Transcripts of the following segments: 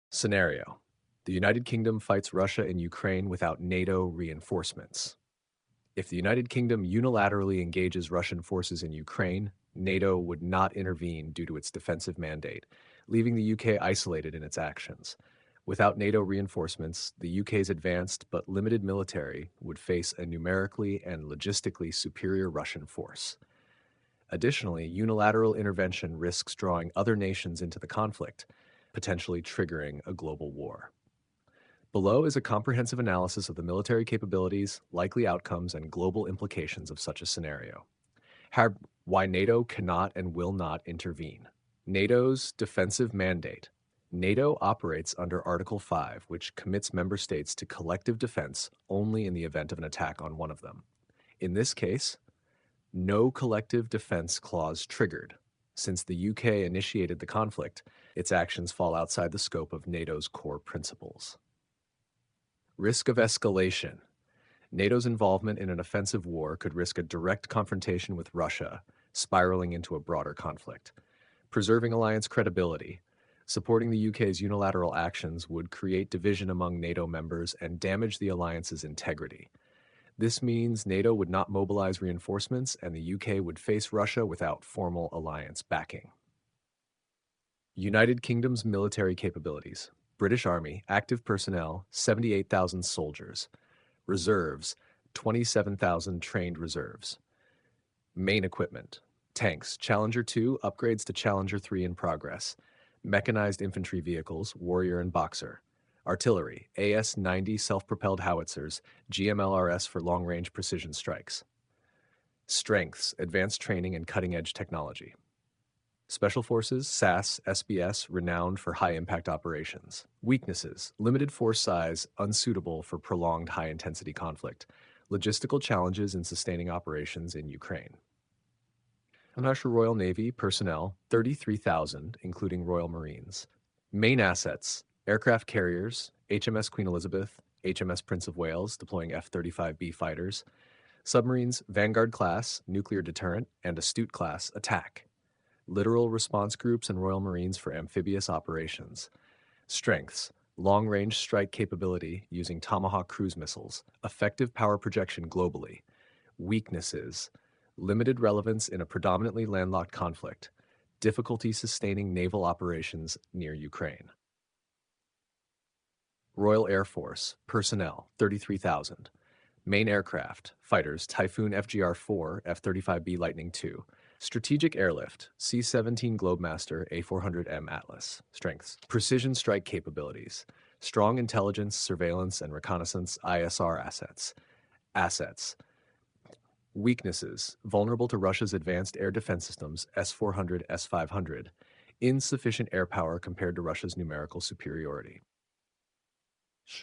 Scenario: the United Kingdom fights Russia in Ukraine without NATO reinforcements. If the United Kingdom unilaterally engages Russian forces in Ukraine, NATO would not intervene due to its defensive mandate, leaving the UK isolated in its actions. Without NATO reinforcements, the UK's advanced but limited military would face a numerically and logistically superior Russian force. Additionally, unilateral intervention risks drawing other nations into the conflict, potentially triggering a global war. Below is a comprehensive analysis of the military capabilities, likely outcomes, and global implications of such a scenario. Why NATO cannot and will not intervene. NATO's defensive mandate. NATO operates under Article 5, which commits member states to collective defense only in the event of an attack on one of them. In this case, no collective defense clause triggered. Since the UK initiated the conflict, its actions fall outside the scope of NATO's core principles. Risk of escalation. NATO's involvement in an offensive war could risk a direct confrontation with Russia, spiraling into a broader conflict. Preserving alliance credibility. Supporting the UK's unilateral actions would create division among NATO members and damage the alliance's integrity. This means NATO would not mobilize reinforcements and the UK would face Russia without formal alliance backing. United Kingdom's military capabilities. British Army, active personnel, 78,000 soldiers. Reserves, 27,000 trained reserves. Main equipment. Tanks, Challenger 2, upgrades to Challenger 3 in progress. Mechanized infantry vehicles, Warrior and Boxer. Artillery, AS-90 self-propelled howitzers, GMLRS for long-range precision strikes. Strengths, advanced training and cutting-edge technology. Special Forces, SAS, SBS, renowned for high-impact operations. Weaknesses, limited force size, unsuitable for prolonged high-intensity conflict. Logistical challenges in sustaining operations in Ukraine. International Royal Navy personnel, 33,000, including Royal Marines. Main assets, aircraft carriers, HMS Queen Elizabeth, HMS Prince of Wales, deploying F-35B fighters. Submarines, Vanguard class, nuclear deterrent, and Astute class, attack. Littoral response groups and Royal Marines for amphibious operations. Strengths, long-range strike capability using Tomahawk cruise missiles, effective power projection globally. Weaknesses, limited relevance in a predominantly landlocked conflict, difficulty sustaining naval operations near Ukraine. Royal Air Force, personnel, 33,000. Main aircraft, fighters, Typhoon FGR-4, F-35B Lightning II. Strategic airlift, C-17 Globemaster, A-400M Atlas. Strengths, precision strike capabilities, strong intelligence, surveillance, and reconnaissance ISR assets. Assets, weaknesses, vulnerable to Russia's advanced air defense systems, S-400, S-500, insufficient air power compared to Russia's numerical superiority.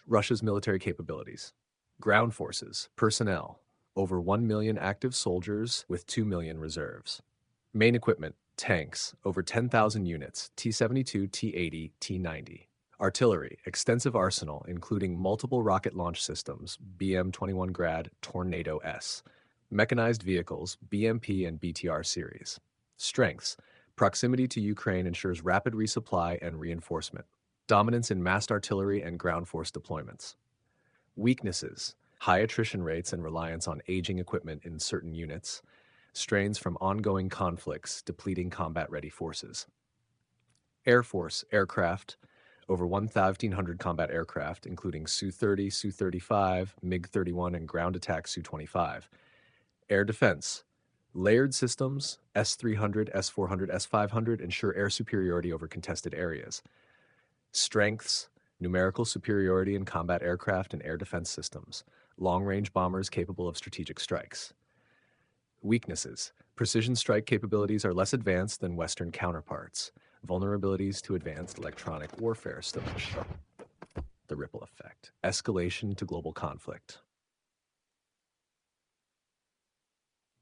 Russia's military capabilities. Ground forces, personnel, over 1 million active soldiers with 2 million reserves. Main equipment, tanks, over 10,000 units, T-72, T-80, T-90. Artillery, extensive arsenal, including multiple rocket launch systems, BM-21 Grad, Tornado-S. Mechanized vehicles, BMP and BTR series. Strengths, proximity to Ukraine ensures rapid resupply and reinforcement. Dominance in massed artillery and ground force deployments. Weaknesses, high attrition rates and reliance on aging equipment in certain units. Strains from ongoing conflicts depleting combat-ready forces. Air Force aircraft, over 1,500 combat aircraft, including Su-30, Su-35, MiG-31, and ground attack Su-25. Air defense, layered systems, S-300, S-400, S-500 ensure air superiority over contested areas. Strengths, numerical superiority in combat aircraft and air defense systems, long-range bombers capable of strategic strikes. Weaknesses, precision strike capabilities are less advanced than Western counterparts, vulnerabilities to advanced electronic warfare storage. The ripple effect, escalation to global conflict.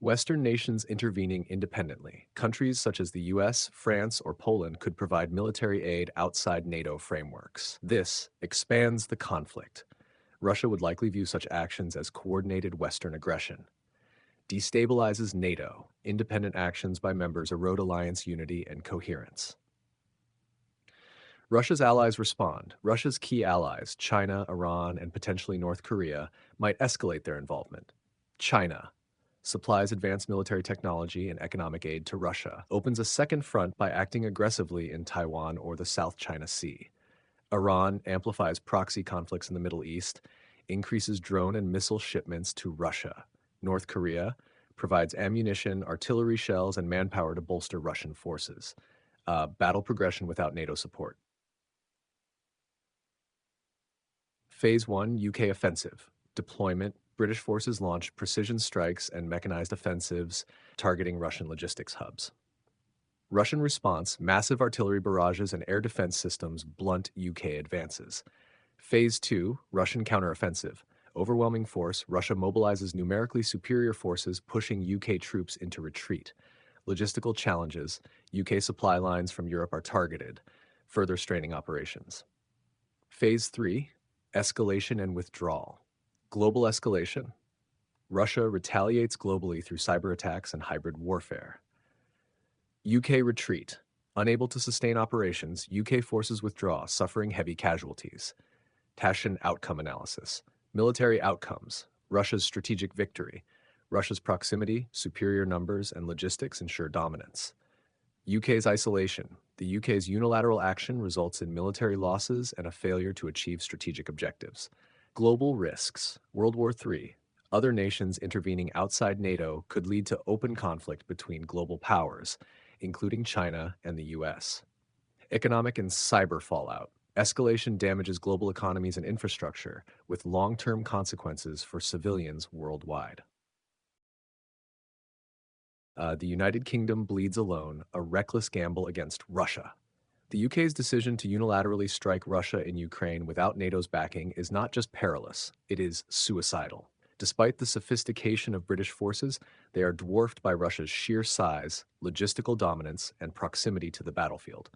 Western nations intervening independently. Countries such as the US, France, or Poland could provide military aid outside NATO frameworks. This expands the conflict. Russia would likely view such actions as coordinated Western aggression. Destabilizes NATO. Independent actions by members erode alliance unity and coherence. Russia's allies respond. Russia's key allies, China, Iran, and potentially North Korea, might escalate their involvement. China supplies advanced military technology and economic aid to Russia, opens a second front by acting aggressively in Taiwan or the South China Sea. Iran amplifies proxy conflicts in the Middle East, increases drone and missile shipments to Russia. North Korea provides ammunition, artillery shells, and manpower to bolster Russian forces. Battle progression without NATO support. Phase 1 UK offensive. Deployment. British forces launch precision strikes and mechanized offensives targeting Russian logistics hubs. Russian response. Massive artillery barrages and air defense systems blunt UK advances. Phase 2 Russian counteroffensive. Overwhelming force. Russia mobilizes numerically superior forces, pushing UK troops into retreat. Logistical challenges. UK supply lines from Europe are targeted, further straining operations. Phase 3 Escalation and withdrawal. Global escalation. Russia retaliates globally through cyber attacks and hybrid warfare. UK retreat. Unable to sustain operations, UK forces withdraw, suffering heavy casualties. Taschen outcome analysis. Military outcomes. Russia's strategic victory. Russia's proximity, superior numbers, and logistics ensure dominance. UK's isolation. The UK's unilateral action results in military losses and a failure to achieve strategic objectives. Global risks. World War III. Other nations intervening outside NATO could lead to open conflict between global powers, including China and the US. Economic and cyber fallout. Escalation damages global economies and infrastructure, with long-term consequences for civilians worldwide. The United Kingdom bleeds alone, a reckless gamble against Russia. The UK's decision to unilaterally strike Russia in Ukraine without NATO's backing is not just perilous, it is suicidal. Despite the sophistication of British forces, they are dwarfed by Russia's sheer size, logistical dominance, and proximity to the battlefield.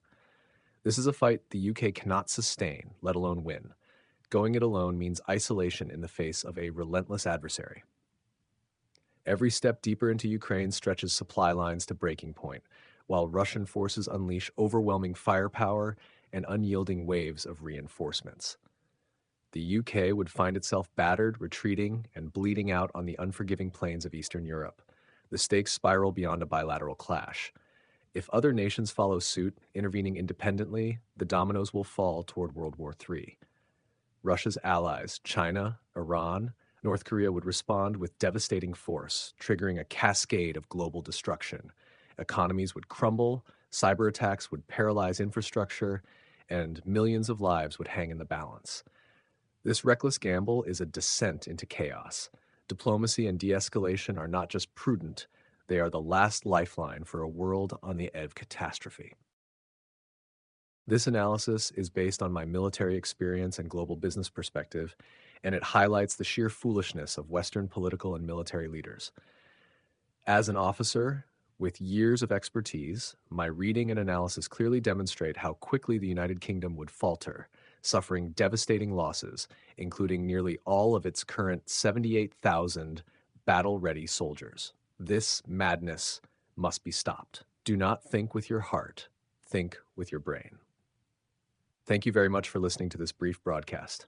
This is a fight the UK cannot sustain, let alone win. Going it alone means isolation in the face of a relentless adversary. Every step deeper into Ukraine stretches supply lines to breaking point, while Russian forces unleash overwhelming firepower and unyielding waves of reinforcements. The UK would find itself battered, retreating, and bleeding out on the unforgiving plains of Eastern Europe. The stakes spiral beyond a bilateral clash. If other nations follow suit, intervening independently, the dominoes will fall toward World War III. Russia's allies, China, Iran, North Korea would respond with devastating force, triggering a cascade of global destruction. Economies would crumble, cyber attacks would paralyze infrastructure, and millions of lives would hang in the balance. This reckless gamble is a descent into chaos. Diplomacy and de-escalation are not just prudent, they are the last lifeline for a world on the edge of catastrophe. This analysis is based on my military experience and global business perspective, and it highlights the sheer foolishness of Western political and military leaders. As an officer with years of expertise, my reading and analysis clearly demonstrate how quickly the United Kingdom would falter, suffering devastating losses, including nearly all of its current 78,000 battle-ready soldiers. This madness must be stopped. Do not think with your heart, think with your brain. Thank you very much for listening to this brief broadcast.